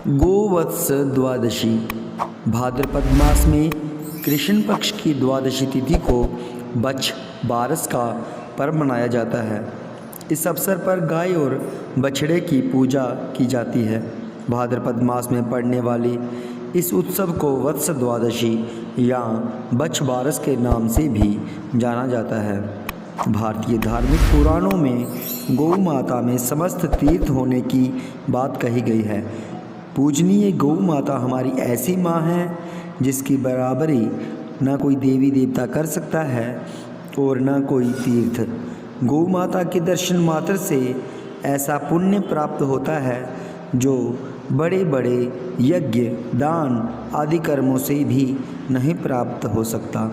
गोवत्स द्वादशी। भाद्रपद मास में कृष्ण पक्ष की द्वादशी तिथि को बच्छ बारस का पर्व मनाया जाता है। इस अवसर पर गाय और बछड़े की पूजा की जाती है। भाद्रपद मास में पड़ने वाली इस उत्सव को वत्स द्वादशी या बच्छ बारस के नाम से भी जाना जाता है। भारतीय धार्मिक पुराणों में गौ माता में समस्त तीर्थ होने की बात कही गई है। पूजनीय गौ माता हमारी ऐसी माँ है जिसकी बराबरी न कोई देवी देवता कर सकता है और न कोई तीर्थ। गौ माता के दर्शन मात्र से ऐसा पुण्य प्राप्त होता है जो बड़े बड़े यज्ञ दान आदि कर्मों से भी नहीं प्राप्त हो सकता।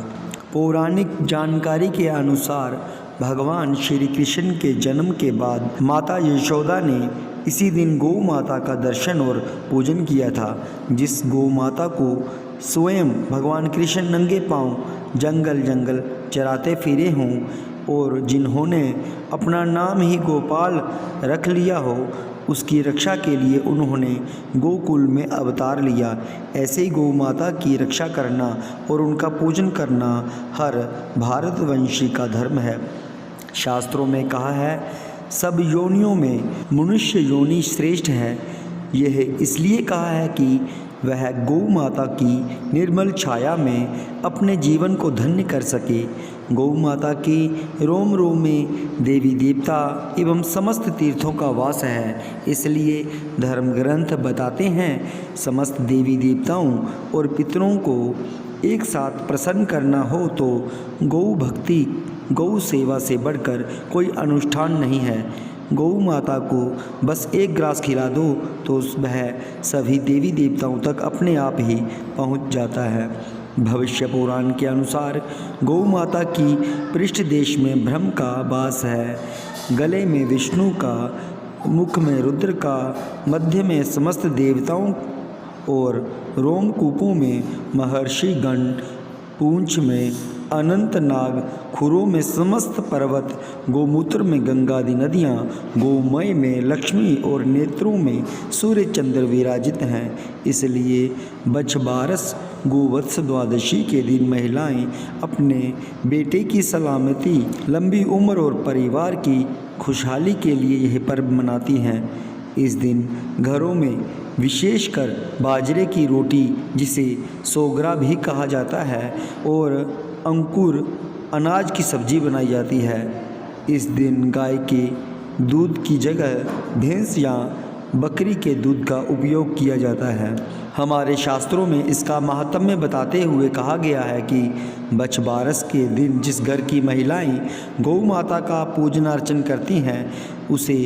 पौराणिक जानकारी के अनुसार भगवान श्री कृष्ण के जन्म के बाद माता यशोदा ने इसी दिन गौ माता का दर्शन और पूजन किया था। जिस गौ माता को स्वयं भगवान कृष्ण नंगे पांव जंगल जंगल चराते फिरे हों और जिन्होंने अपना नाम ही गोपाल रख लिया हो, उसकी रक्षा के लिए उन्होंने गोकुल में अवतार लिया। ऐसे ही गौ माता की रक्षा करना और उनका पूजन करना हर भारतवंशी का धर्म है। शास्त्रों में कहा है, सब योनियों में मनुष्य योनि श्रेष्ठ है। यह इसलिए कहा है कि वह गौ माता की निर्मल छाया में अपने जीवन को धन्य कर सके। गौ माता की रोम रोम में देवी देवता एवं समस्त तीर्थों का वास है। इसलिए धर्म ग्रंथ बताते हैं, समस्त देवी देवताओं और पितरों को एक साथ प्रसन्न करना हो तो गौ भक्ति गौ सेवा से बढ़कर कोई अनुष्ठान नहीं है। गौ माता को बस एक ग्रास खिला दो तो वह सभी देवी देवताओं तक अपने आप ही पहुंच जाता है। भविष्य पुराण के अनुसार गौ माता की पृष्ठ देश में ब्रह्म का वास है, गले में विष्णु का, मुख में रुद्र का, मध्य में समस्त देवताओं और रोमकूपों में महर्षि गण, पूंछ में अनंत नाग, खुरों में समस्त पर्वत, गोमूत्र में गंगादि नदियाँ, गोमय में लक्ष्मी और नेत्रों में सूर्य चंद्र विराजित हैं। इसलिए बच्छ बारस गोवत्स द्वादशी के दिन महिलाएं अपने बेटे की सलामती, लंबी उम्र और परिवार की खुशहाली के लिए यह पर्व मनाती हैं। इस दिन घरों में विशेषकर बाजरे की रोटी, जिसे सोगरा भी कहा जाता है, और अंकुर अनाज की सब्जी बनाई जाती है। इस दिन गाय के दूध की जगह भैंस या बकरी के दूध का उपयोग किया जाता है। हमारे शास्त्रों में इसका महात्म्य बताते हुए कहा गया है कि बच्छ बारस के दिन जिस घर की महिलाएं गौ माता का पूजन अर्चन करती हैं, उसे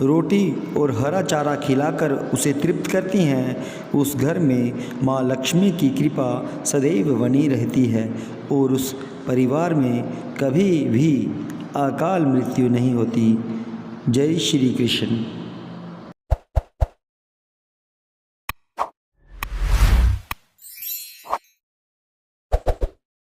रोटी और हरा चारा खिलाकर उसे तृप्त करती हैं, उस घर में माँ लक्ष्मी की कृपा सदैव बनी रहती है और उस परिवार में कभी भी अकाल मृत्यु नहीं होती। जय श्री कृष्ण।